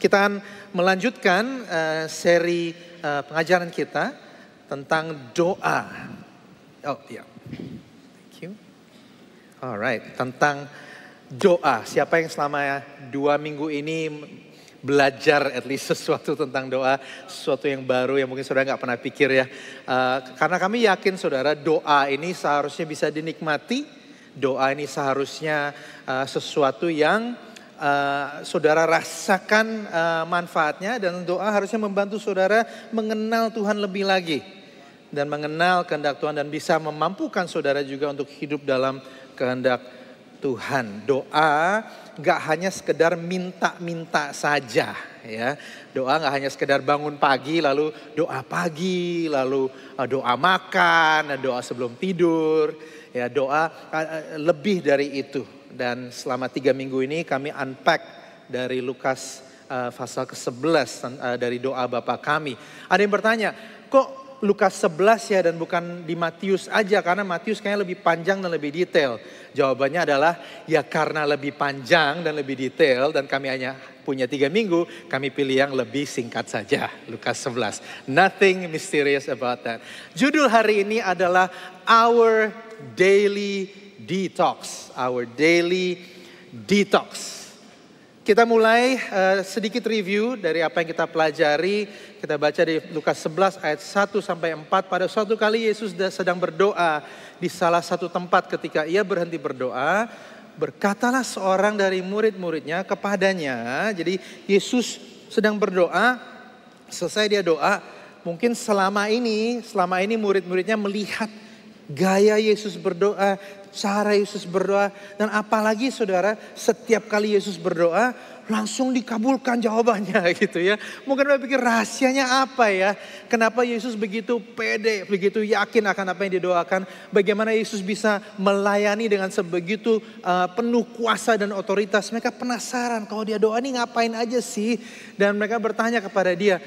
Kita akan melanjutkan seri pengajaran kita tentang doa. Oh ya, thank you. Alright, tentang doa. Siapa yang selama 2 minggu ini belajar at least sesuatu tentang doa, sesuatu yang baru yang mungkin saudara nggak pernah pikir ya. Karena kami yakin saudara, doa ini seharusnya bisa dinikmati. Doa ini seharusnya sesuatu yang saudara rasakan manfaatnya, dan doa harusnya membantu saudara mengenal Tuhan lebih lagi dan mengenal kehendak Tuhan, dan bisa memampukan saudara juga untuk hidup dalam kehendak Tuhan. Doa gak hanya sekedar minta-minta saja ya. Doa gak hanya sekedar bangun pagi lalu doa pagi, lalu doa makan, doa sebelum tidur. Ya, doa lebih dari itu. Dan selama 3 minggu ini kami unpack dari Lukas pasal ke-11 dari doa Bapa kami. Ada yang bertanya, kok Lukas 11 ya dan bukan di Matius aja, karena Matius kayaknya lebih panjang dan lebih detail. Jawabannya adalah ya karena lebih panjang dan lebih detail dan kami hanya punya 3 minggu, kami pilih yang lebih singkat saja, Lukas 11. Nothing mysterious about that. Judul hari ini adalah Our Daily Detox. Our Daily Detox. Kita mulai sedikit review dari apa yang kita pelajari. Kita baca di Lukas 11 ayat 1 sampai 4. Pada suatu kali Yesus sedang berdoa di salah satu tempat. Ketika ia berhenti berdoa, berkatalah seorang dari murid-muridnya kepadanya. Jadi Yesus sedang berdoa, selesai dia doa. Mungkin selama ini murid-muridnya melihat gaya Yesus berdoa, cara Yesus berdoa. Dan apalagi saudara, setiap kali Yesus berdoa langsung dikabulkan jawabannya gitu ya. Mungkin mereka pikir rahasianya apa ya? Kenapa Yesus begitu pede, begitu yakin akan apa yang didoakan? Bagaimana Yesus bisa melayani dengan sebegitu penuh kuasa dan otoritas? Mereka penasaran, kalau dia doa ini ngapain aja sih? Dan mereka bertanya kepada dia,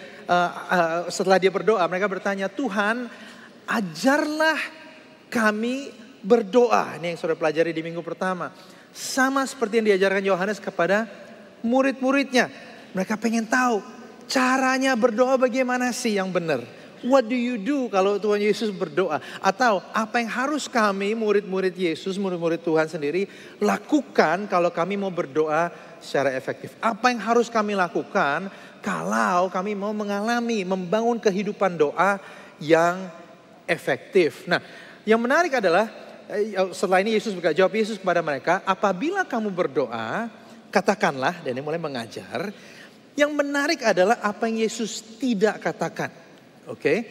setelah dia berdoa, mereka bertanya, Tuhan ajarlah kami berdoa. Ini yang saudara pelajari di minggu pertama. Sama seperti yang diajarkan Yohanes kepada murid-muridnya. Mereka pengen tahu caranya berdoa bagaimana sih yang benar. What do you do kalau Tuhan Yesus berdoa? Atau apa yang harus kami murid-murid Yesus, murid-murid Tuhan sendiri lakukan kalau kami mau berdoa secara efektif? Apa yang harus kami lakukan kalau kami mau membangun kehidupan doa yang efektif? Nah, yang menarik adalah setelah ini Yesus jawab Yesus kepada mereka, apabila kamu berdoa, katakanlah, dan ini mulai mengajar. Yang menarik adalah apa yang Yesus tidak katakan. Oke?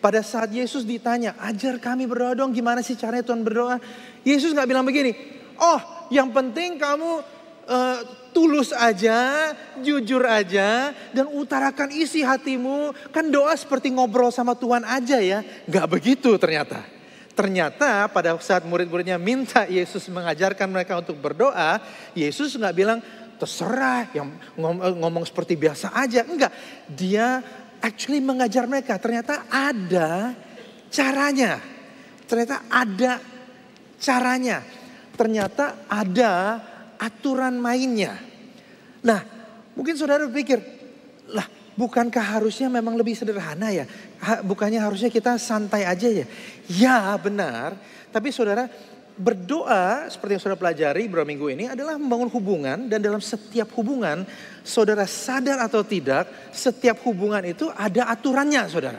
Pada saat Yesus ditanya, ajar kami berdoa dong, gimana sih caranya Tuhan berdoa? Yesus gak bilang begini, oh yang penting kamu tulus aja, jujur aja, dan utarakan isi hatimu. Kan doa seperti ngobrol sama Tuhan aja ya. Gak begitu ternyata. Ternyata pada saat murid-muridnya minta Yesus mengajarkan mereka untuk berdoa, Yesus nggak bilang terserah yang ngomong seperti biasa aja. Enggak, dia actually mengajar mereka. Ternyata ada caranya. Ternyata ada aturan mainnya. Nah, mungkin saudara berpikir, lah bukankah harusnya memang lebih sederhana ya? Bukannya harusnya kita santai aja ya? Ya benar, tapi saudara berdoa seperti yang saudara pelajari beberapa minggu ini adalah membangun hubungan. Dan dalam setiap hubungan, saudara sadar atau tidak, setiap hubungan itu ada aturannya saudara.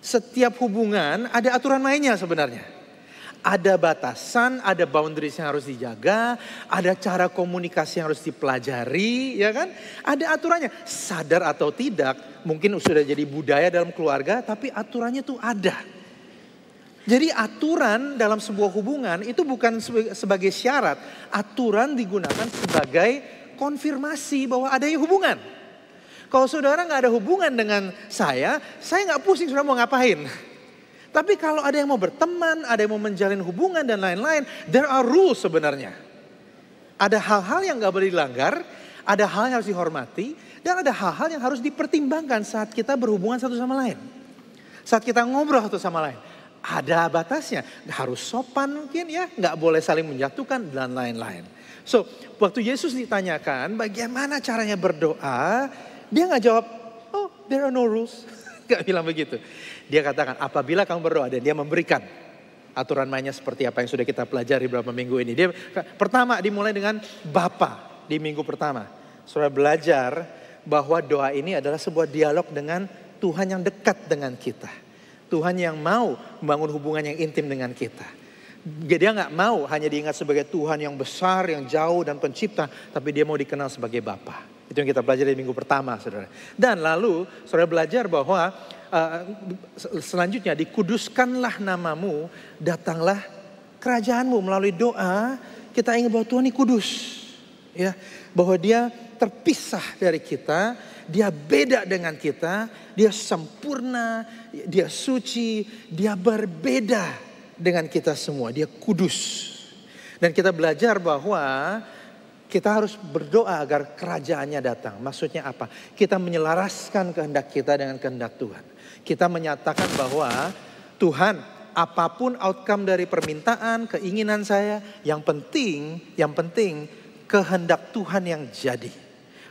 Setiap hubungan ada aturan mainnya sebenarnya. Ada batasan, ada boundaries yang harus dijaga, ada cara komunikasi yang harus dipelajari, ya kan? Ada aturannya, sadar atau tidak, mungkin sudah jadi budaya dalam keluarga, tapi aturannya tuh ada. Jadi aturan dalam sebuah hubungan itu bukan sebagai syarat, aturan digunakan sebagai konfirmasi bahwa adanya hubungan. Kalau saudara nggak ada hubungan dengan saya nggak pusing saudara mau ngapain. Tapi kalau ada yang mau berteman, ada yang mau menjalin hubungan dan lain-lain, there are rules sebenarnya. Ada hal-hal yang gak boleh dilanggar, ada hal yang harus dihormati, dan ada hal-hal yang harus dipertimbangkan saat kita berhubungan satu sama lain. Saat kita ngobrol satu sama lain. Ada batasnya, harus sopan mungkin ya, gak boleh saling menjatuhkan dan lain-lain. So, waktu Yesus ditanyakan bagaimana caranya berdoa, dia nggak jawab, oh there are no rules. Gak bilang begitu. Dia katakan, apabila kamu berdoa, dan dia memberikan aturan mainnya seperti apa yang sudah kita pelajari beberapa minggu ini. Dia pertama dimulai dengan Bapa di minggu pertama. Saudara belajar bahwa doa ini adalah sebuah dialog dengan Tuhan yang dekat dengan kita. Tuhan yang mau membangun hubungan yang intim dengan kita. Dia nggak mau hanya diingat sebagai Tuhan yang besar, yang jauh dan pencipta, tapi dia mau dikenal sebagai Bapa. Itu yang kita pelajari di minggu pertama, saudara. Dan lalu saudara belajar bahwa selanjutnya dikuduskanlah namamu, datanglah kerajaanmu. Melalui doa kita ingin bahwa Tuhan ini kudus, ya, bahwa dia terpisah dari kita, dia beda dengan kita, dia sempurna, dia suci, dia berbeda dengan kita semua, dia kudus. Dan kita belajar bahwa kita harus berdoa agar kerajaannya datang. Maksudnya apa? Kita menyelaraskan kehendak kita dengan kehendak Tuhan. Kita menyatakan bahwa Tuhan, apapun outcome dari permintaan, keinginan saya, yang penting kehendak Tuhan yang jadi.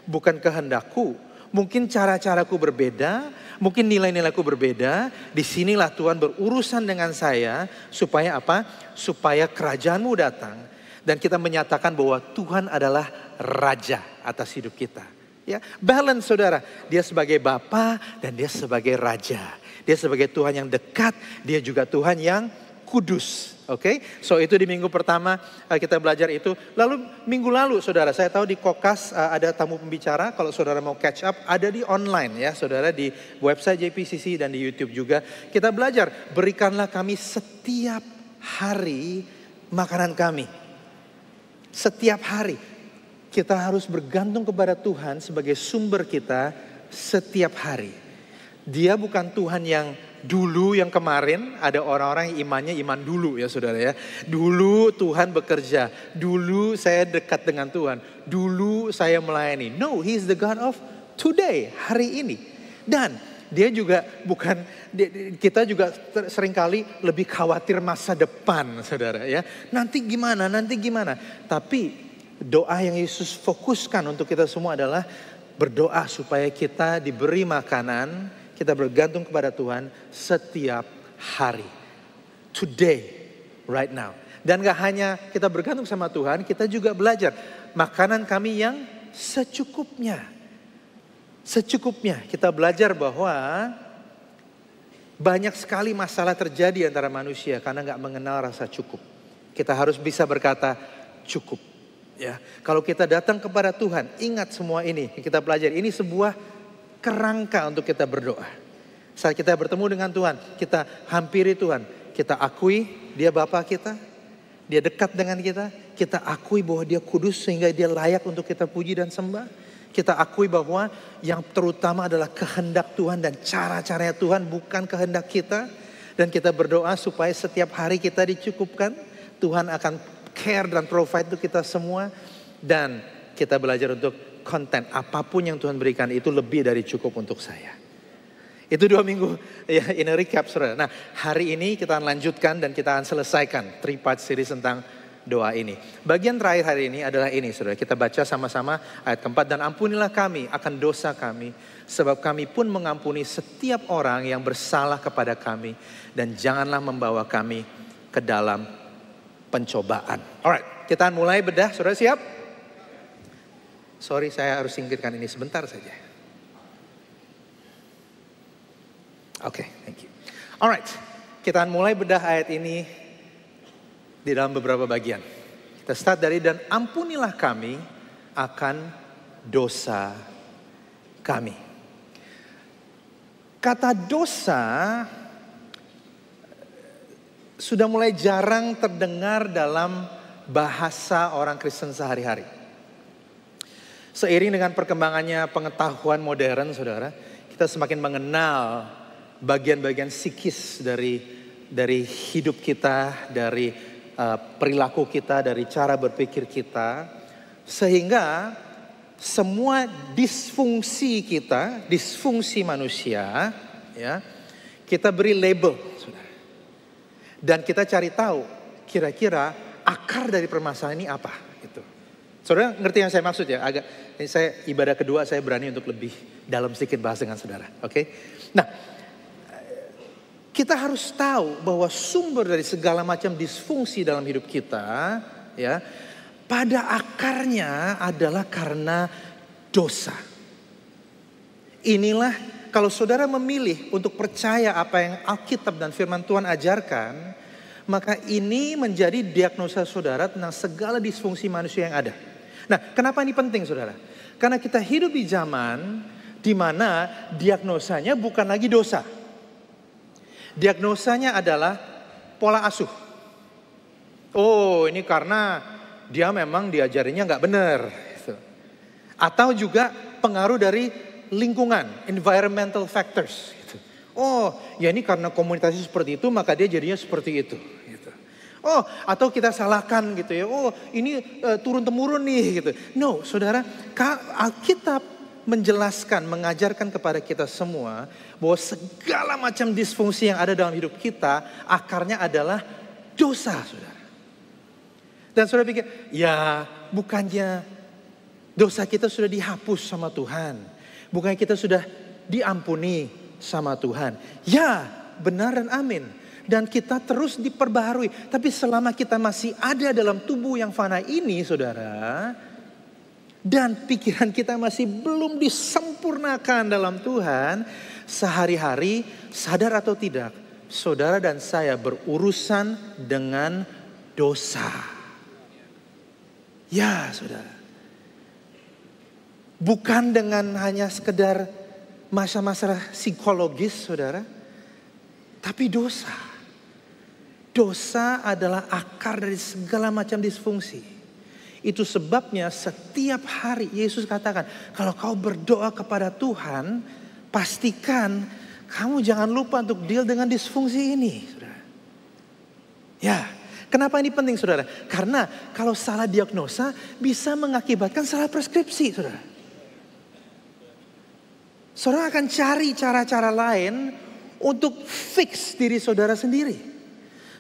Bukan kehendakku. Mungkin cara-caraku berbeda, mungkin nilai-nilaiku berbeda. Disinilah Tuhan berurusan dengan saya supaya apa? Supaya kerajaanmu datang. Dan kita menyatakan bahwa Tuhan adalah Raja atas hidup kita. Ya, balance saudara. Dia sebagai Bapa dan dia sebagai Raja. Dia sebagai Tuhan yang dekat, dia juga Tuhan yang kudus. Oke, so itu di minggu pertama kita belajar itu. Lalu minggu lalu saudara, saya tahu di Kokas ada tamu pembicara. Kalau saudara mau catch up, ada di online ya saudara, di website JPCC dan di YouTube juga. Kita belajar, berikanlah kami setiap hari makanan kami. Setiap hari kita harus bergantung kepada Tuhan sebagai sumber kita setiap hari. Dia bukan Tuhan yang dulu, yang kemarin. Ada orang-orang yang imannya iman dulu ya saudara ya. Dulu Tuhan bekerja. Dulu saya dekat dengan Tuhan. Dulu saya melayani. No, He is the God of today, hari ini. Dan dia juga bukan, kita juga seringkali lebih khawatir masa depan saudara ya. Nanti gimana. Tapi doa yang Yesus fokuskan untuk kita semua adalah berdoa supaya kita diberi makanan. Kita bergantung kepada Tuhan setiap hari. Today, right now. Dan gak hanya kita bergantung sama Tuhan, kita juga belajar makanan kami yang secukupnya. Secukupnya. Kita belajar bahwa banyak sekali masalah terjadi antara manusia karena gak mengenal rasa cukup. Kita harus bisa berkata cukup. Ya, kalau kita datang kepada Tuhan, ingat semua ini. Kita belajar, ini sebuah kerangka untuk kita berdoa. Saat kita bertemu dengan Tuhan, kita hampiri Tuhan, kita akui dia Bapa kita, dia dekat dengan kita, kita akui bahwa dia kudus sehingga dia layak untuk kita puji dan sembah. Kita akui bahwa yang terutama adalah kehendak Tuhan dan cara-caranya Tuhan, bukan kehendak kita. Dan kita berdoa supaya setiap hari kita dicukupkan. Tuhan akan care dan provide untuk kita semua. Dan kita belajar untuk konten apapun yang Tuhan berikan itu lebih dari cukup untuk saya. Itu 2 minggu ya, in a recap saudara. Nah hari ini kita akan lanjutkan dan kita akan selesaikan 3-part series tentang doa ini. Bagian terakhir hari ini adalah ini saudara. Kita baca sama-sama ayat keempat. Dan ampunilah kami akan dosa kami, sebab kami pun mengampuni setiap orang yang bersalah kepada kami. Dan janganlah membawa kami ke dalam pencobaan. Alright, kita akan mulai bedah. Saudara siap? Sorry, saya harus singkirkan ini sebentar saja. Oke, thank you. Alright, kita akan mulai bedah ayat ini di dalam beberapa bagian. Kita start dari dan ampunilah kami akan dosa kami. Kata dosa sudah mulai jarang terdengar dalam bahasa orang Kristen sehari-hari. Seiring dengan perkembangannya pengetahuan modern, saudara, kita semakin mengenal bagian-bagian psikis dari hidup kita, dari perilaku kita, dari cara berpikir kita, sehingga semua disfungsi kita, disfungsi manusia, ya, kita beri label, saudara. Dan kita cari tahu kira-kira akar dari permasalahan ini apa, gitu. Saudara ngerti yang saya maksud ya? Ini saya ibadah kedua saya berani untuk lebih dalam sedikit bahas dengan saudara. Oke? Nah, kita harus tahu bahwa sumber dari segala macam disfungsi dalam hidup kita, ya, pada akarnya adalah karena dosa. Inilah kalau saudara memilih untuk percaya apa yang Alkitab dan firman Tuhan ajarkan, maka ini menjadi diagnosa saudara tentang segala disfungsi manusia yang ada. Nah, kenapa ini penting saudara? Karena kita hidup di zaman di mana diagnosanya bukan lagi dosa. Diagnosanya adalah pola asuh. Oh, ini karena dia memang diajarinya nggak benar. Gitu. Atau juga pengaruh dari lingkungan, environmental factors. Gitu. Oh, ya ini karena komunitasnya seperti itu, maka dia jadinya seperti itu. Gitu. Oh, atau kita salahkan gitu ya. Oh, ini turun-temurun nih gitu. No, saudara, Alkitab menjelaskan, mengajarkan kepada kita semua bahwa segala macam disfungsi yang ada dalam hidup kita, akarnya adalah dosa, saudara. Dan saudara pikir, ya bukannya dosa kita sudah dihapus sama Tuhan. Bukannya kita sudah diampuni sama Tuhan. Ya, benar dan amin. Dan kita terus diperbaharui. Tapi selama kita masih ada dalam tubuh yang fana ini, saudara, dan pikiran kita masih belum disempurnakan dalam Tuhan, sehari-hari sadar atau tidak, saudara dan saya berurusan dengan dosa. Ya, saudara. Bukan dengan hanya sekedar masalah-masalah psikologis, saudara, tapi dosa. Dosa adalah akar dari segala macam disfungsi. Itu sebabnya setiap hari Yesus katakan, kalau kau berdoa kepada Tuhan, pastikan kamu jangan lupa untuk deal dengan disfungsi ini, saudara. Ya, kenapa ini penting, saudara? Karena kalau salah diagnosa bisa mengakibatkan salah preskripsi, saudara. Saudara akan cari cara-cara lain untuk fix diri saudara sendiri.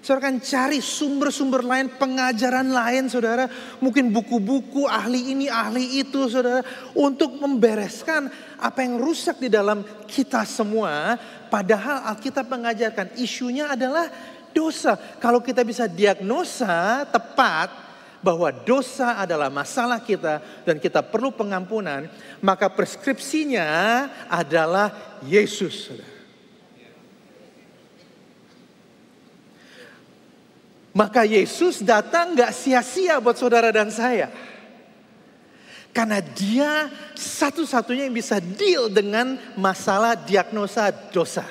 Saudara akan cari sumber-sumber lain, pengajaran lain, saudara. Mungkin buku-buku, ahli ini, ahli itu, saudara. Untuk membereskan apa yang rusak di dalam kita semua. Padahal Alkitab mengajarkan isunya adalah dosa. Kalau kita bisa diagnosa tepat bahwa dosa adalah masalah kita dan kita perlu pengampunan, maka preskripsinya adalah Yesus, saudara. Maka Yesus datang gak sia-sia buat saudara dan saya. Karena dia satu-satunya yang bisa deal dengan masalah diagnosa dosa.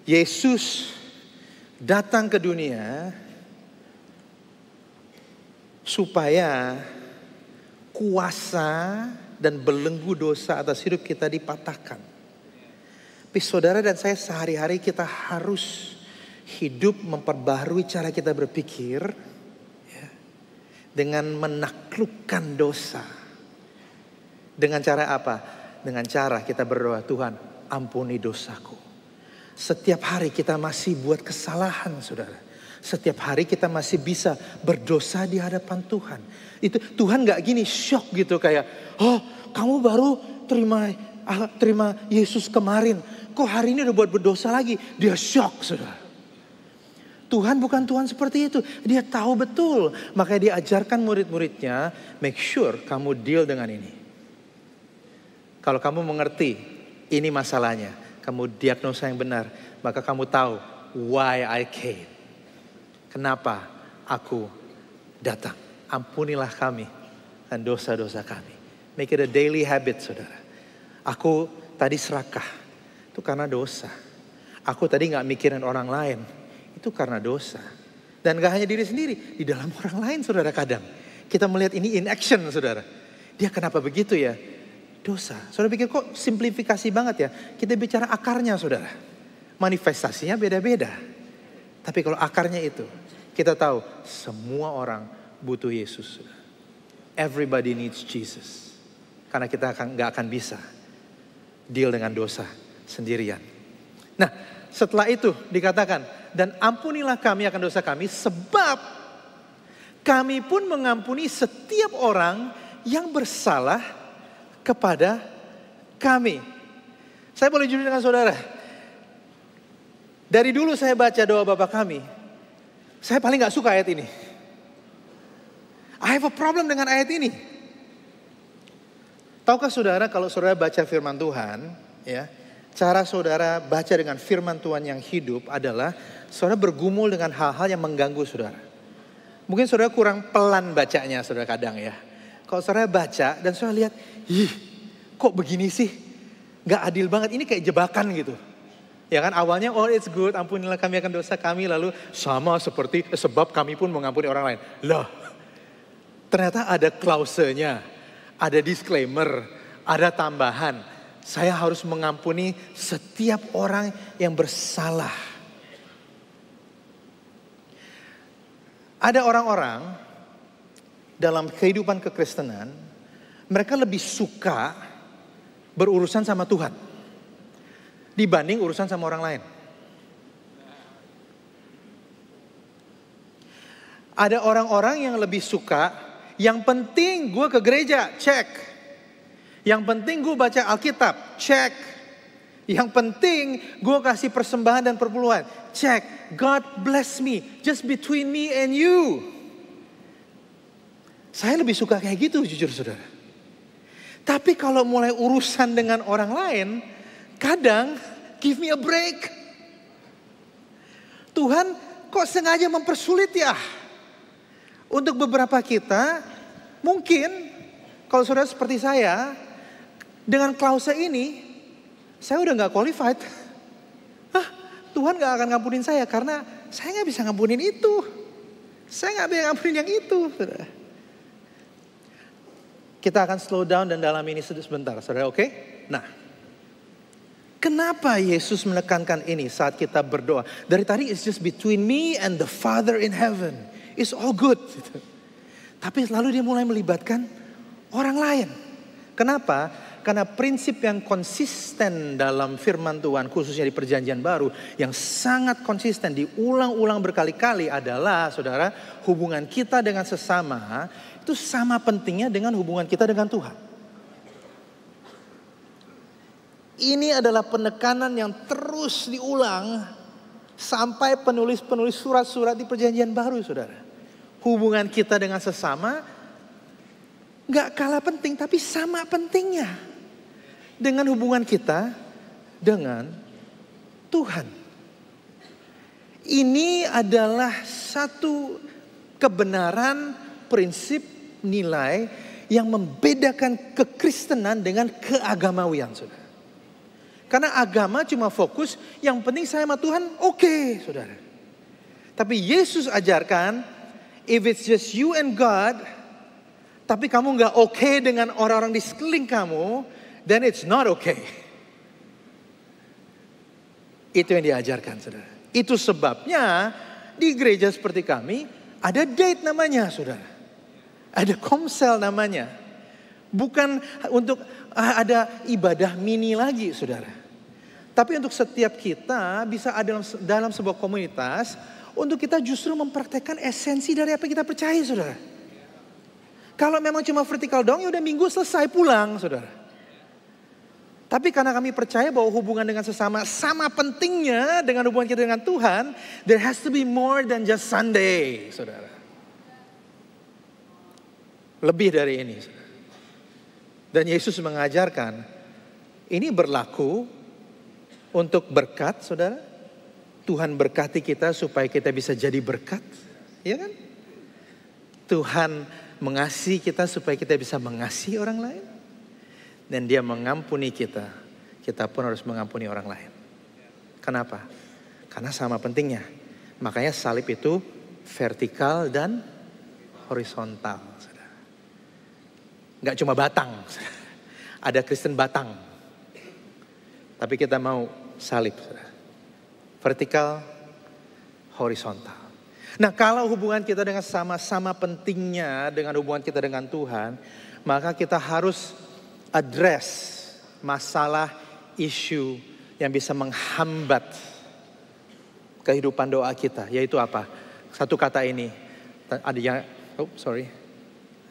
Yesus datang ke dunia supaya kuasa dan belenggu dosa atas hidup kita dipatahkan. Tapi saudara dan saya sehari-hari kita harus hidup memperbaharui cara kita berpikir, ya, dengan menaklukkan dosa. Dengan cara apa? Dengan cara kita berdoa, Tuhan ampuni dosaku. Setiap hari kita masih buat kesalahan, saudara. Setiap hari kita masih bisa berdosa di hadapan Tuhan. Itu Tuhan gak gini shock gitu kayak, oh kamu baru terima Yesus kemarin. Kok hari ini udah buat berdosa lagi? Dia shock, saudara. Tuhan bukan Tuhan seperti itu. Dia tahu betul. Makanya dia ajarkan murid-muridnya, make sure kamu deal dengan ini. Kalau kamu mengerti ini masalahnya, kamu diagnosa yang benar, maka kamu tahu why I came. Kenapa aku datang. Ampunilah kami dan dosa-dosa kami. Make it a daily habit, saudara. Aku tadi serakah. Itu karena dosa. Aku tadi gak mikirin orang lain. Itu karena dosa. Dan gak hanya diri sendiri. Di dalam orang lain, saudara, kadang. Kita melihat ini in action, saudara. Dia kenapa begitu ya? Dosa. Saudara pikir kok simplifikasi banget ya? Kita bicara akarnya, saudara. Manifestasinya beda-beda. Tapi kalau akarnya itu, kita tahu semua orang butuh Yesus, saudara. Everybody needs Jesus. Karena kita gak akan bisa deal dengan dosa sendirian. Nah, Setelah itu dikatakan, dan ampunilah kami akan dosa kami, sebab kami pun mengampuni setiap orang yang bersalah kepada kami. Saya boleh jujur dengan saudara, dari dulu saya baca doa Bapa kami, saya paling gak suka ayat ini. I have a problem dengan ayat ini. Tahukah saudara, kalau saudara baca firman Tuhan, ya, cara saudara baca dengan firman Tuhan yang hidup adalah saudara bergumul dengan hal-hal yang mengganggu saudara. Mungkin saudara kurang pelan bacanya saudara kadang ya. Kalau saudara baca dan saudara lihat, kok begini sih? Gak adil banget, ini kayak jebakan gitu. Ya kan, awalnya oh it's good, ampunilah kami akan dosa kami, lalu sama seperti sebab kami pun mengampuni orang lain. Loh, ternyata ada klausenya, ada disclaimer, ada tambahan. Saya harus mengampuni setiap orang yang bersalah. Ada orang-orang dalam kehidupan kekristenan, mereka lebih suka berurusan sama Tuhan dibanding urusan sama orang lain. Ada orang-orang yang lebih suka, yang penting gue ke gereja, cek. Yang penting gue baca Alkitab, cek. Yang penting gue kasih persembahan dan perpuluhan, cek. God bless me, just between me and you. Saya lebih suka kayak gitu jujur saudara. Tapi kalau mulai urusan dengan orang lain, kadang give me a break. Tuhan kok sengaja mempersulit ya? Untuk beberapa kita, mungkin kalau saudara seperti saya, dengan klausa ini, saya udah gak qualified. Tuhan gak akan ngampunin saya karena saya gak bisa ngampunin itu. Saya gak bisa ngampunin yang itu. Saudara. Kita akan slow down dan dalam ini sebentar, saudara, oke? Nah, kenapa Yesus menekankan ini saat kita berdoa? Dari tadi it's just between me and the Father in heaven. It's all good. Tapi lalu dia mulai melibatkan orang lain. Kenapa? Karena prinsip yang konsisten dalam firman Tuhan, khususnya di perjanjian baru, yang sangat konsisten diulang-ulang berkali-kali adalah, saudara, hubungan kita dengan sesama itu sama pentingnya dengan hubungan kita dengan Tuhan. Ini adalah penekanan yang terus diulang sampai penulis-penulis surat-surat di perjanjian baru, saudara. Hubungan kita dengan sesama gak kalah penting, tapi sama pentingnya dengan hubungan kita dengan Tuhan. Ini adalah satu kebenaran, prinsip, nilai yang membedakan kekristenan dengan keagamawian, saudara. Karena agama cuma fokus, yang penting saya sama Tuhan, oke, saudara. Tapi Yesus ajarkan, if it's just you and God, tapi kamu gak oke dengan orang-orang di sekeliling kamu, then it's not okay. Itu yang diajarkan, saudara. Itu sebabnya di gereja seperti kami ada date namanya, saudara. Ada komsel namanya. Bukan untuk ada ibadah mini lagi, saudara. Tapi untuk setiap kita bisa ada dalam sebuah komunitas untuk kita justru mempraktekkan esensi dari apa yang kita percaya, saudara. Kalau memang cuma vertikal dong, ya udah minggu selesai pulang, saudara. Tapi karena kami percaya bahwa hubungan dengan sesama sama pentingnya dengan hubungan kita dengan Tuhan, there has to be more than just Sunday, saudara. Lebih dari ini, saudara. Dan Yesus mengajarkan, ini berlaku untuk berkat, saudara. Tuhan berkati kita supaya kita bisa jadi berkat, ya kan? Tuhan mengasihi kita supaya kita bisa mengasihi orang lain. Dan dia mengampuni kita, kita pun harus mengampuni orang lain. Kenapa? Karena sama pentingnya. Makanya salib itu vertikal dan horizontal. Gak cuma batang. Ada Kristen batang. Tapi kita mau salib. Vertikal, horizontal. Nah, kalau hubungan kita dengan sama pentingnya dengan hubungan kita dengan Tuhan, maka kita harus address masalah, isu yang bisa menghambat kehidupan doa kita. Yaitu apa? Satu kata ini. Ada yang,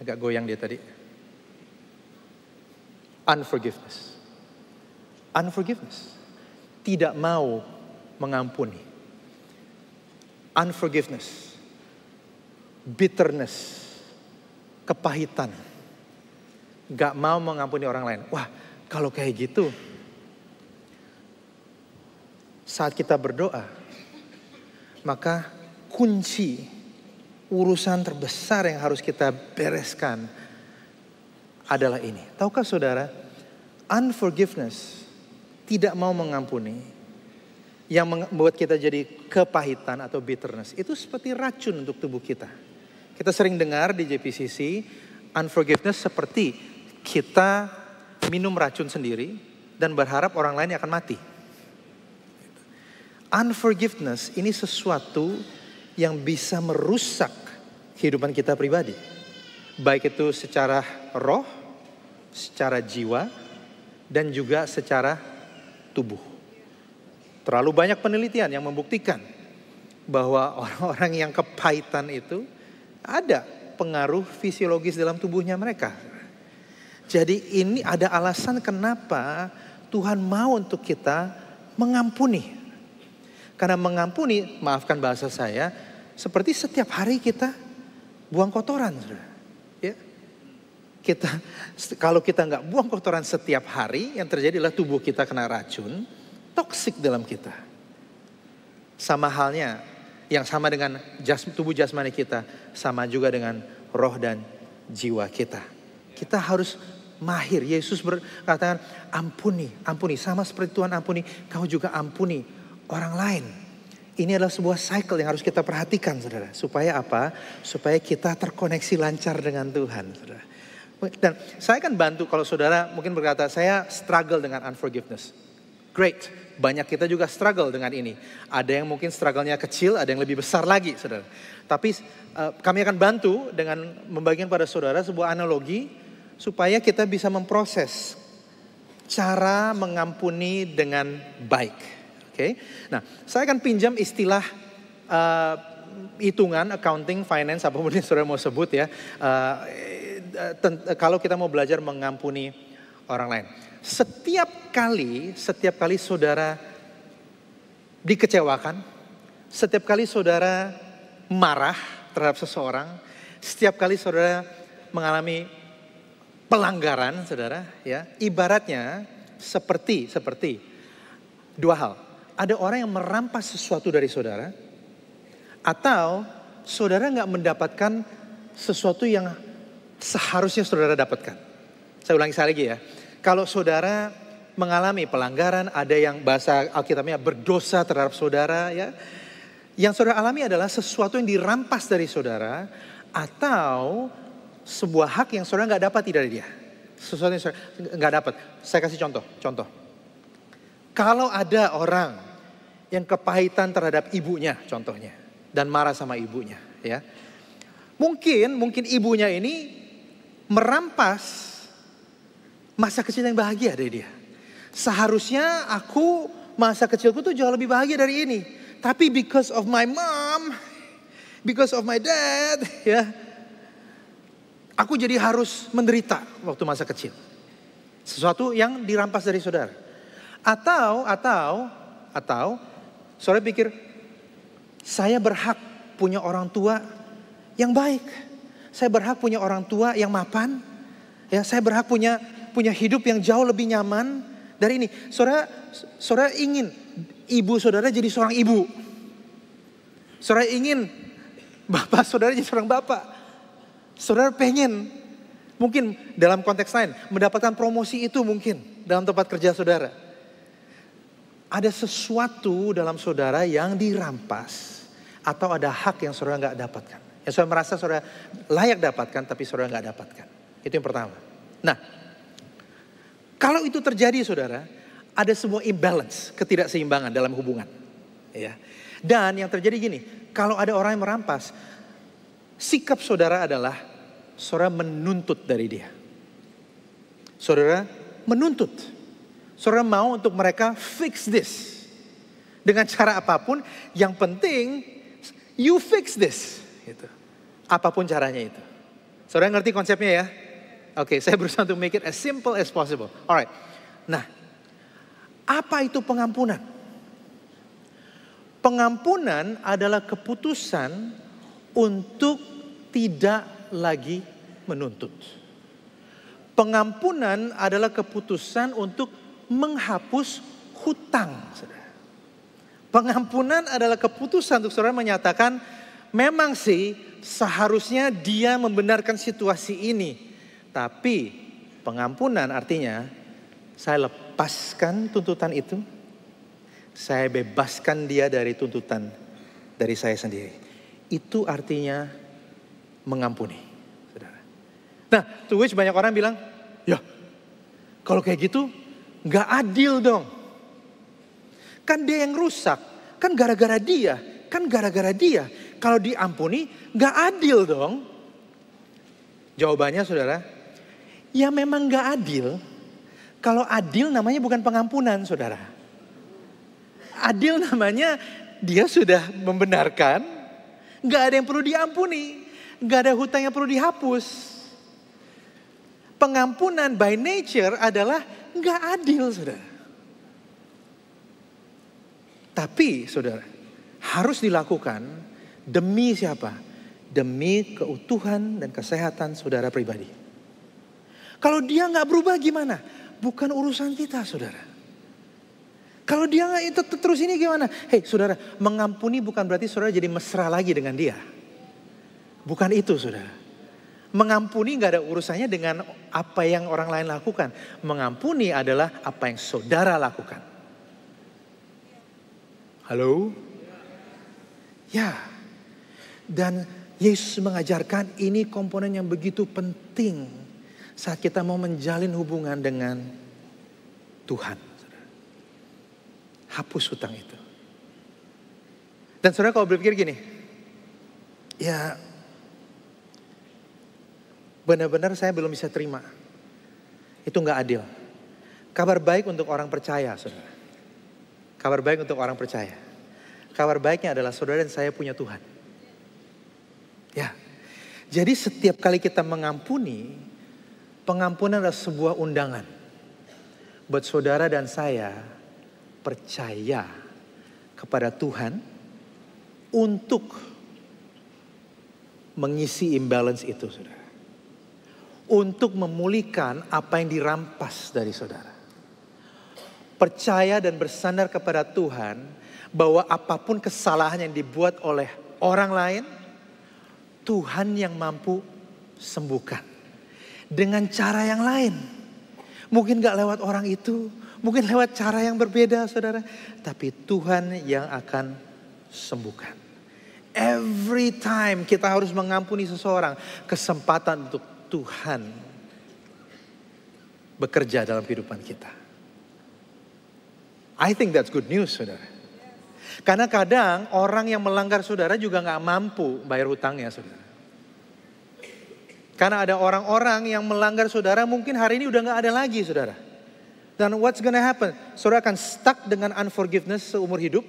agak goyang dia tadi. Unforgiveness. Unforgiveness. Tidak mau mengampuni. Unforgiveness. Bitterness. Kepahitan. Gak mau mengampuni orang lain. Wah, kalau kayak gitu, saat kita berdoa, maka kunci urusan terbesar yang harus kita bereskan adalah ini. Tahukah saudara, unforgiveness, tidak mau mengampuni, yang membuat kita jadi kepahitan atau bitterness, itu seperti racun untuk tubuh kita. Kita sering dengar di JPCC, unforgiveness seperti kita minum racun sendiri dan berharap orang lain akan mati. Unforgiveness ini sesuatu yang bisa merusak kehidupan kita pribadi. Baik itu secara roh, secara jiwa, dan juga secara tubuh. Terlalu banyak penelitian yang membuktikan bahwa orang-orang yang kepahitan itu ada pengaruh fisiologis dalam tubuhnya mereka. Jadi ini ada alasan kenapa Tuhan mau untuk kita mengampuni. Karena mengampuni, maafkan bahasa saya, seperti setiap hari kita buang kotoran. Ya. Kalau kita nggak buang kotoran setiap hari, yang terjadi adalah tubuh kita kena racun, toksik dalam kita. Sama halnya, yang sama dengan tubuh jasmani kita, sama juga dengan roh dan jiwa kita. Kita harus mahir. Yesus berkatakan, ampuni, sama seperti Tuhan ampuni, kau juga ampuni orang lain. Ini adalah sebuah cycle yang harus kita perhatikan, saudara. Supaya apa? Supaya kita terkoneksi lancar dengan Tuhan, saudara. Dan saya akan bantu kalau saudara mungkin berkata, saya struggle dengan unforgiveness. Great, banyak kita juga struggle dengan ini. Ada yang mungkin struggle-nya kecil, ada yang lebih besar lagi, saudara. Tapi kami akan bantu dengan membagikan pada saudara sebuah analogi supaya kita bisa memproses cara mengampuni dengan baik. Oke, nah saya akan pinjam istilah hitungan, accounting, finance, apapun yang saudara mau sebut ya. Kalau kita mau belajar mengampuni orang lain. Setiap kali saudara dikecewakan, setiap kali saudara marah terhadap seseorang, setiap kali saudara mengalami pelanggaran, saudara, ya, ibaratnya seperti dua hal. Ada orang yang merampas sesuatu dari saudara, atau saudara nggak mendapatkan sesuatu yang seharusnya saudara dapatkan. Saya ulangi sekali lagi ya. Kalau saudara mengalami pelanggaran, ada yang bahasa Alkitabnya berdosa terhadap saudara, ya. Yang saudara alami adalah sesuatu yang dirampas dari saudara, atau sebuah hak yang saudara nggak dapat dari dia. Sesuatu yang saudara nggak dapat. Saya kasih contoh. Kalau ada orang yang kepahitan terhadap ibunya, contohnya, dan marah sama ibunya, ya. Mungkin ibunya ini merampas masa kecil yang bahagia dari dia. Seharusnya masa kecilku tuh jauh lebih bahagia dari ini. Tapi because of my mom, because of my dad, ya, aku jadi harus menderita waktu masa kecil. Sesuatu yang dirampas dari saudara. Atau saudara pikir, saya berhak punya orang tua yang baik. Saya berhak punya orang tua yang mapan. Ya, saya berhak punya hidup yang jauh lebih nyaman dari ini. Saudara ingin ibu saudara jadi seorang ibu. Saudara ingin bapak saudara jadi seorang bapak. Saudara pengen, mungkin dalam konteks lain, mendapatkan promosi itu mungkin dalam tempat kerja saudara. Ada sesuatu dalam saudara yang dirampas, atau ada hak yang saudara nggak dapatkan. Yang saudara merasa saudara layak dapatkan, tapi saudara nggak dapatkan. Itu yang pertama. Nah, kalau itu terjadi saudara, ada sebuah imbalance, ketidakseimbangan dalam hubungan. Ya. Dan yang terjadi gini, kalau ada orang yang merampas, sikap saudara adalah saudara menuntut dari dia. Saudara menuntut. Saudara mau untuk mereka fix this. Dengan cara apapun, yang penting you fix this. Gitu. Apapun caranya itu. Saudara ngerti konsepnya ya? Oke, saya berusaha untuk make it as simple as possible. Alright. Nah, apa itu pengampunan? Pengampunan adalah keputusan untuk tidak lagi menuntut. Pengampunan adalah keputusan untuk menghapus hutang. Pengampunan adalah keputusan untuk saudara menyatakan, memang sih seharusnya dia membenarkan situasi ini. Tapi pengampunan artinya saya lepaskan tuntutan itu. Saya bebaskan dia dari tuntutan dari saya sendiri. Itu artinya mengampuni. Saudara. Nah, to which banyak orang bilang, ya kalau kayak gitu gak adil dong. Kan dia yang rusak, kan gara-gara dia, Kalau diampuni gak adil dong. Jawabannya saudara, ya memang gak adil. Kalau adil namanya bukan pengampunan saudara. Adil namanya dia sudah membenarkan, gak ada yang perlu diampuni, gak ada hutang yang perlu dihapus. Pengampunan by nature adalah gak adil saudara. Tapi saudara, harus dilakukan demi siapa? Demi keutuhan dan kesehatan saudara pribadi. Kalau dia gak berubah gimana? Bukan urusan kita saudara. Kalau dia gak itu terus ini gimana? Hei saudara, mengampuni bukan berarti saudara jadi mesra lagi dengan dia. Bukan itu saudara. Mengampuni gak ada urusannya dengan apa yang orang lain lakukan. Mengampuni adalah apa yang saudara lakukan. Halo? Ya. Dan Yesus mengajarkan ini komponen yang begitu penting saat kita mau menjalin hubungan dengan Tuhan. Hapus hutang itu. Dan saudara kalau berpikir gini, ya benar-benar saya belum bisa terima. Itu gak adil. Kabar baik untuk orang percaya saudara. Kabar baik untuk orang percaya. Kabar baiknya adalah saudara dan saya punya Tuhan. Ya. Jadi setiap kali kita mengampuni, pengampunan adalah sebuah undangan. Buat saudara dan saya percaya kepada Tuhan untuk mengisi imbalance itu saudara. Untuk memulihkan apa yang dirampas dari saudara. Percaya dan bersandar kepada Tuhan bahwa apapun kesalahan yang dibuat oleh orang lain, Tuhan yang mampu sembuhkan. Dengan cara yang lain. Mungkin gak lewat orang itu, mungkin lewat cara yang berbeda saudara. Tapi Tuhan yang akan sembuhkan. Every time kita harus mengampuni seseorang, kesempatan untuk Tuhan bekerja dalam kehidupan kita. I think that's good news saudara. Karena kadang orang yang melanggar saudara juga gak mampu bayar hutangnya saudara. Karena ada orang-orang yang melanggar saudara mungkin hari ini udah gak ada lagi saudara. Dan what's gonna happen? Saudara akan stuck dengan unforgiveness seumur hidup.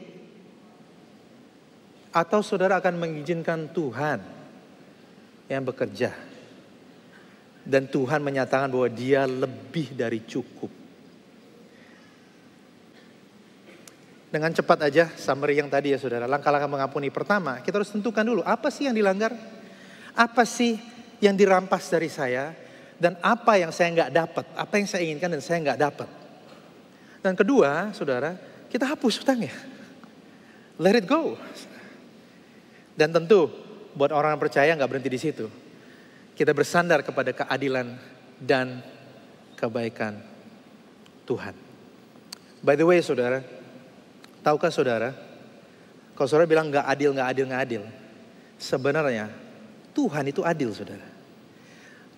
Atau saudara akan mengizinkan Tuhan yang bekerja. Dan Tuhan menyatakan bahwa dia lebih dari cukup. Dengan cepat aja summary yang tadi ya saudara. Langkah-langkah mengampuni. Pertama, kita harus tentukan dulu apa sih yang dilanggar? Apa sih yang dirampas dari saya? Dan apa yang saya nggak dapat? Apa yang saya inginkan dan saya nggak dapat? Dan kedua, saudara, kita hapus hutangnya. Let it go. Dan tentu buat orang yang percaya nggak berhenti di situ. Kita bersandar kepada keadilan dan kebaikan Tuhan. By the way saudara, tahukah saudara, kalau saudara bilang gak adil. Sebenarnya Tuhan itu adil saudara.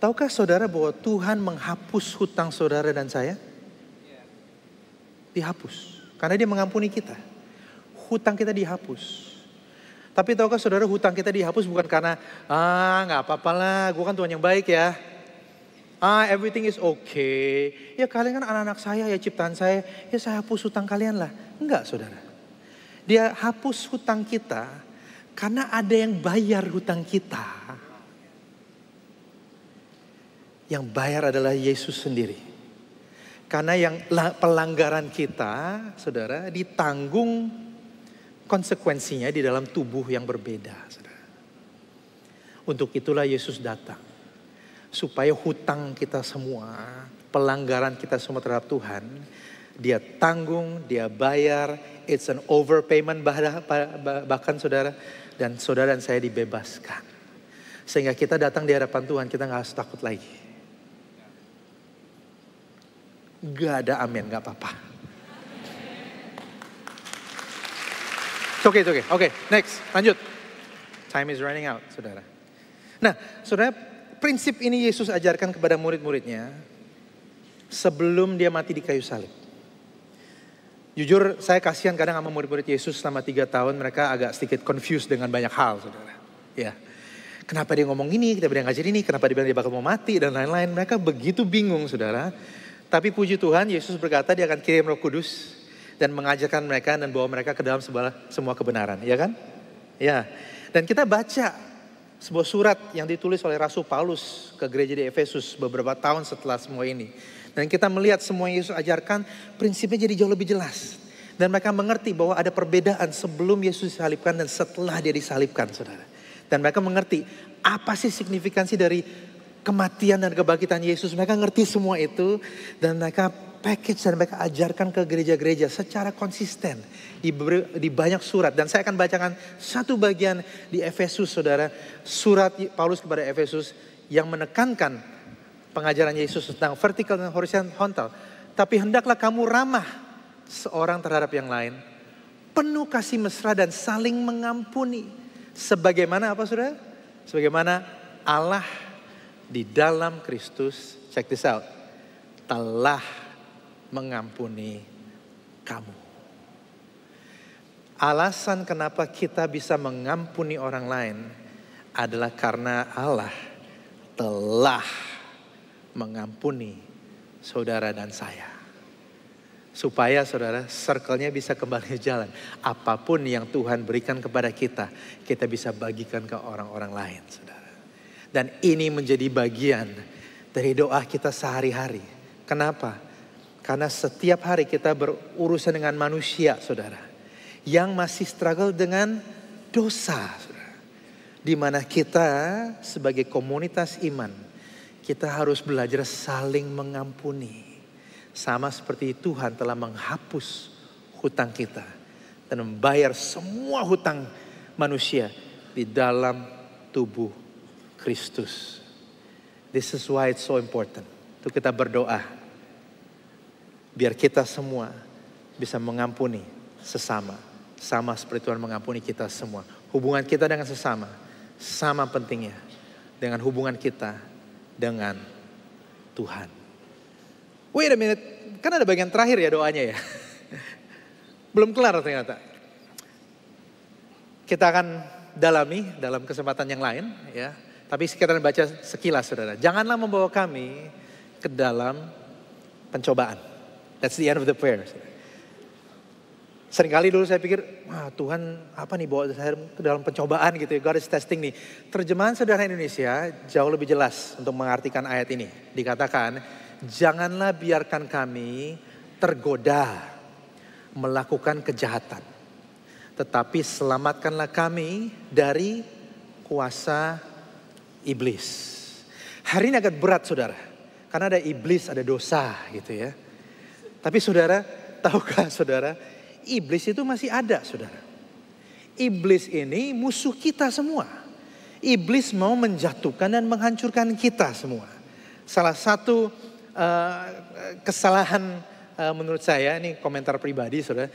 Tahukah saudara bahwa Tuhan menghapus hutang saudara dan saya? Dihapus. Karena dia mengampuni kita. Hutang kita dihapus. Tapi tahukah saudara hutang kita dihapus bukan karena, gak apa-apa lah, gue kan Tuhan yang baik ya. Everything is okay. Ya kalian kan anak-anak saya, ya ciptaan saya, ya saya hapus hutang kalian lah. Enggak saudara. Dia hapus hutang kita karena ada yang bayar hutang kita. Yang bayar adalah Yesus sendiri. Karena yang pelanggaran kita, saudara, ditanggung konsekuensinya di dalam tubuh yang berbeda, saudara. Untuk itulah Yesus datang. Supaya hutang kita semua, pelanggaran kita semua terhadap Tuhan, Dia tanggung, Dia bayar. It's an overpayment bahkan saudara. Dan saudara dan saya dibebaskan. Sehingga kita datang di hadapan Tuhan, kita gak harus takut lagi. Gak ada amin, gak apa-apa. Oke, next, lanjut. Time is running out, saudara. Nah, saudara, prinsip ini Yesus ajarkan kepada murid-muridnya sebelum dia mati di kayu salib. Jujur, saya kasihan kadang sama murid-murid Yesus selama 3 tahun, mereka agak sedikit confused dengan banyak hal, saudara. Ya, kenapa dia ngomong ini, kenapa dia ngajar ini, kenapa dia bilang dia bakal mau mati, dan lain-lain. Mereka begitu bingung, saudara. Tapi puji Tuhan, Yesus berkata dia akan kirim Roh Kudus dan mengajarkan mereka dan bawa mereka ke dalam semua kebenaran, ya kan? Ya. Dan kita baca sebuah surat yang ditulis oleh Rasul Paulus ke gereja di Efesus beberapa tahun setelah semua ini. Dan kita melihat semua yang Yesus ajarkan, prinsipnya jadi jauh lebih jelas. Dan mereka mengerti bahwa ada perbedaan sebelum Yesus disalibkan dan setelah dia disalibkan, saudara. Dan mereka mengerti apa sih signifikansi dari kematian dan kebangkitan Yesus. Mereka ngerti semua itu dan mereka package dan mereka ajarkan ke gereja-gereja secara konsisten di banyak surat. Dan saya akan bacakan satu bagian di Efesus, saudara. Surat Paulus kepada Efesus yang menekankan pengajaran Yesus tentang vertikal dan horizontal. Tapi hendaklah kamu ramah seorang terhadap yang lain, penuh kasih mesra dan saling mengampuni. Sebagaimana apa, saudara? Sebagaimana Allah di dalam Kristus, check this out, telah mengampuni kamu. Alasan kenapa kita bisa mengampuni orang lain adalah karena Allah telah mengampuni saudara dan saya. Supaya saudara, circle-nya bisa kembali jalan. Apapun yang Tuhan berikan kepada kita, kita bisa bagikan ke orang-orang lain, saudara. Dan ini menjadi bagian dari doa kita sehari-hari. Kenapa? Karena setiap hari kita berurusan dengan manusia, saudara. Yang masih struggle dengan dosa, saudara. Di mana kita sebagai komunitas iman, kita harus belajar saling mengampuni. Sama seperti Tuhan telah menghapus hutang kita. Dan membayar semua hutang manusia di dalam tubuh Kristus. This is why it's so important. Untuk kita berdoa. Biar kita semua bisa mengampuni sesama. Sama seperti Tuhan mengampuni kita semua. Hubungan kita dengan sesama. Sama pentingnya. Dengan hubungan kita dengan Tuhan. Wait a minute. Kan ada bagian terakhir ya doanya ya. Belum kelar ternyata. Kita akan dalami dalam kesempatan yang lain ya. Tapi kita akan baca sekilas, saudara. Janganlah membawa kami ke dalam pencobaan. That's the end of the prayer. Seringkali dulu saya pikir, wah Tuhan apa nih bawa saya ke dalam pencobaan gitu ya. God is testing nih. Terjemahan Saudara Indonesia jauh lebih jelas untuk mengartikan ayat ini. Dikatakan, janganlah biarkan kami tergoda melakukan kejahatan. Tetapi selamatkanlah kami dari kuasa iblis. Hari ini agak berat, saudara. Karena ada iblis, ada dosa gitu ya. Tapi saudara, tahukah saudara, iblis itu masih ada, saudara. Iblis ini musuh kita semua. Iblis mau menjatuhkan dan menghancurkan kita semua. Salah satu kesalahan menurut saya, ini komentar pribadi saudara.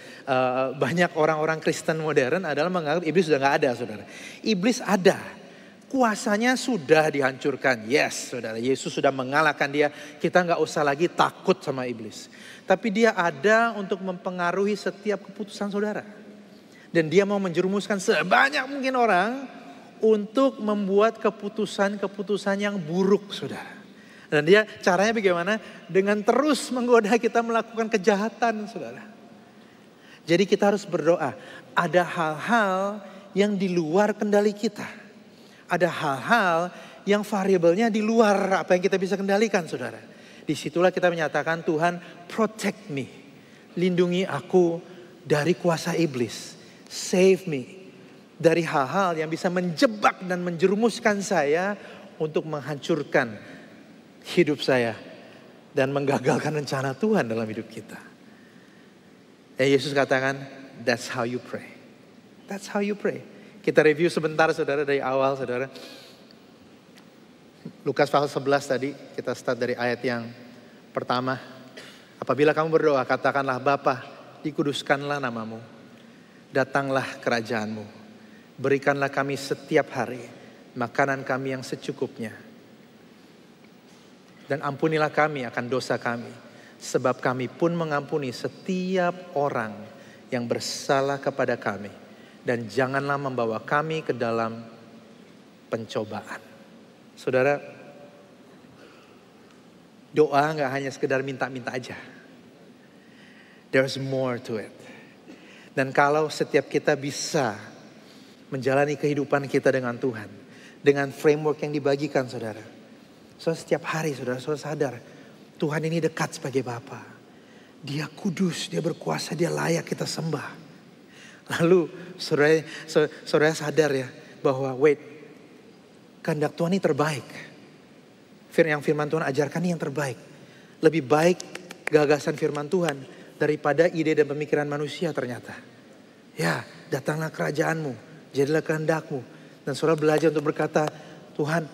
Banyak orang-orang Kristen modern adalah menganggap iblis sudah gak ada, saudara. Iblis ada. Kuasanya sudah dihancurkan. Yes, saudara. Yesus sudah mengalahkan dia. Kita gak usah lagi takut sama iblis. Tapi dia ada untuk mempengaruhi setiap keputusan saudara. Dan dia mau menjerumuskan sebanyak mungkin orang untuk membuat keputusan-keputusan yang buruk, saudara. Dan dia caranya bagaimana? Dengan terus menggoda kita melakukan kejahatan, saudara. Jadi kita harus berdoa. Ada hal-hal yang di luar kendali kita. Ada hal-hal yang variabelnya di luar apa yang kita bisa kendalikan, saudara. Disitulah kita menyatakan, Tuhan protect me. Lindungi aku dari kuasa iblis. Save me. Dari hal-hal yang bisa menjebak dan menjerumuskan saya untuk menghancurkan hidup saya. Dan menggagalkan rencana Tuhan dalam hidup kita. Yesus katakan, that's how you pray. That's how you pray. Kita review sebentar, saudara, dari awal, saudara. Lukas pasal 11 tadi, kita start dari ayat yang pertama. Apabila kamu berdoa, katakanlah, Bapa, dikuduskanlah namamu. Datanglah kerajaanmu. Berikanlah kami setiap hari makanan kami yang secukupnya. Dan ampunilah kami akan dosa kami. Sebab kami pun mengampuni setiap orang yang bersalah kepada kami. Dan janganlah membawa kami ke dalam pencobaan. Saudara, doa gak hanya sekedar minta-minta aja. There's more to it. Dan kalau setiap kita bisa menjalani kehidupan kita dengan Tuhan, dengan framework yang dibagikan, saudara. So setiap hari, saudara sadar, Tuhan ini dekat sebagai Bapa. Dia kudus, dia berkuasa, dia layak kita sembah. Lalu saudara sadar ya, bahwa kehendak Tuhan ini terbaik. Yang firman Tuhan ajarkan ini yang terbaik. Lebih baik gagasan firman Tuhan daripada ide dan pemikiran manusia ternyata. Ya, datanglah kerajaanmu, jadilah kehendakmu. Dan saudara belajar untuk berkata, Tuhan,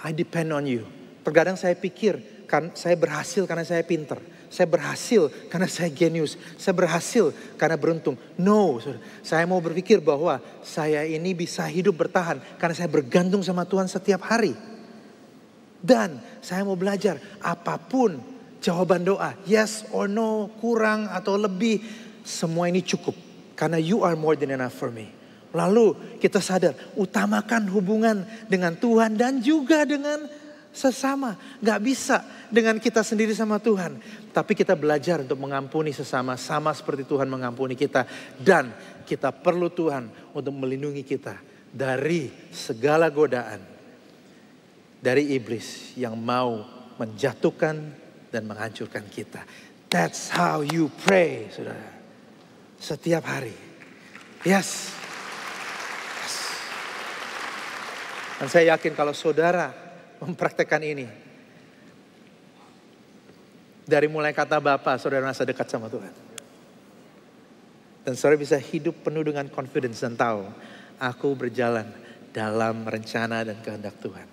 I depend on you. Terkadang saya pikir, saya berhasil karena saya pintar. Saya berhasil karena saya genius. Saya berhasil karena beruntung. No, saya mau berpikir bahwa saya ini bisa hidup bertahan karena saya bergantung sama Tuhan setiap hari. Dan saya mau belajar apapun jawaban doa, yes or no, kurang atau lebih, semua ini cukup. Karena you are more than enough for me. Lalu kita sadar, utamakan hubungan dengan Tuhan dan juga dengan sesama. Gak bisa dengan kita sendiri sama Tuhan. Tapi kita belajar untuk mengampuni sesama. Sama seperti Tuhan mengampuni kita. Dan kita perlu Tuhan untuk melindungi kita dari segala godaan. Dari iblis yang mau menjatuhkan dan menghancurkan kita. That's how you pray, saudara. Setiap hari. Yes. Dan saya yakin kalau saudara mempraktekkan ini, dari mulai kata Bapa, saudara merasa dekat sama Tuhan. Dan saudara bisa hidup penuh dengan confidence dan tahu, aku berjalan dalam rencana dan kehendak Tuhan.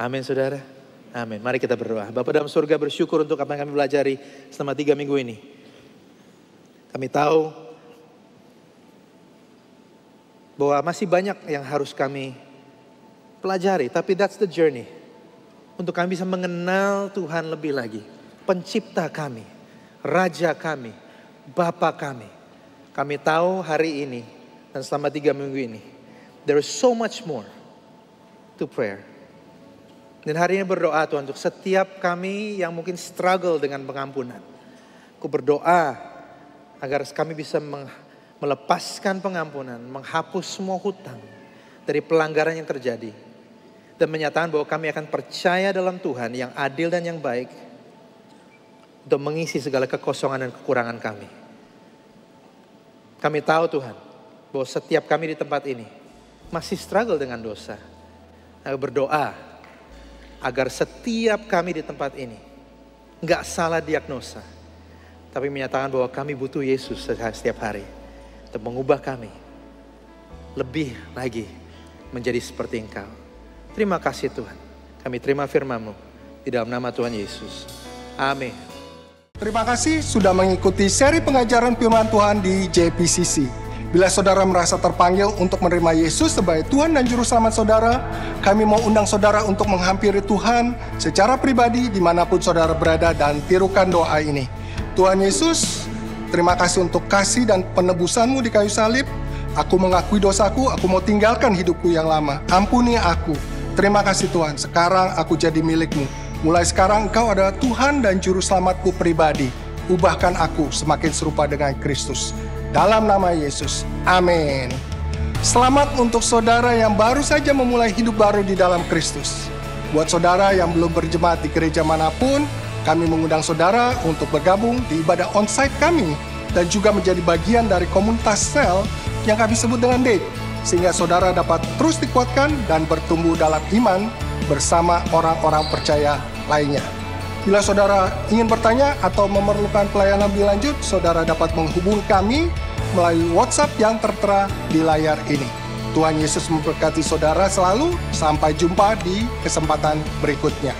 Amin, saudara. Amin. Mari kita berdoa. Bapa dalam surga, bersyukur untuk apa yang kami pelajari selama 3 minggu ini. Kami tahu bahwa masih banyak yang harus kami pelajari, tapi that's the journey. Untuk kami bisa mengenal Tuhan lebih lagi. Pencipta kami, Raja kami, Bapa kami. Kami tahu hari ini dan selama 3 minggu ini, there is so much more to prayer. Dan hari ini berdoa Tuhan untuk setiap kami yang mungkin struggle dengan pengampunan. Aku berdoa agar kami bisa melepaskan pengampunan, menghapus semua hutang dari pelanggaran yang terjadi. Dan menyatakan bahwa kami akan percaya dalam Tuhan yang adil dan yang baik untuk mengisi segala kekosongan dan kekurangan kami. Kami tahu Tuhan bahwa setiap kami di tempat ini masih struggle dengan dosa. Aku berdoa agar setiap kami di tempat ini gak salah diagnosa, tapi menyatakan bahwa kami butuh Yesus setiap hari untuk mengubah kami lebih lagi menjadi seperti Engkau. Terima kasih Tuhan. Kami terima firman-Mu di dalam nama Tuhan Yesus. Amin. Terima kasih sudah mengikuti seri pengajaran firman Tuhan di JPCC. Bila saudara merasa terpanggil untuk menerima Yesus sebagai Tuhan dan Juru Selamat saudara, kami mau undang saudara untuk menghampiri Tuhan secara pribadi dimanapun saudara berada dan tirukan doa ini. Tuhan Yesus, terima kasih untuk kasih dan penebusan-Mu di kayu salib. Aku mengakui dosaku, aku mau tinggalkan hidupku yang lama. Ampuni aku. Terima kasih Tuhan, sekarang aku jadi milik-Mu. Mulai sekarang Engkau adalah Tuhan dan Juru Selamatku pribadi. Ubahkan aku semakin serupa dengan Kristus. dalam nama Yesus. Amin. Selamat untuk saudara yang baru saja memulai hidup baru di dalam Kristus. Buat saudara yang belum berjemaat di gereja manapun, kami mengundang saudara untuk bergabung di ibadah onsite kami dan juga menjadi bagian dari komunitas sel yang kami sebut dengan DATE, sehingga saudara dapat terus dikuatkan dan bertumbuh dalam iman bersama orang-orang percaya lainnya. Bila saudara ingin bertanya atau memerlukan pelayanan lebih lanjut, saudara dapat menghubungi kami melalui WhatsApp yang tertera di layar ini. Tuhan Yesus memberkati saudara selalu. Sampai jumpa di kesempatan berikutnya.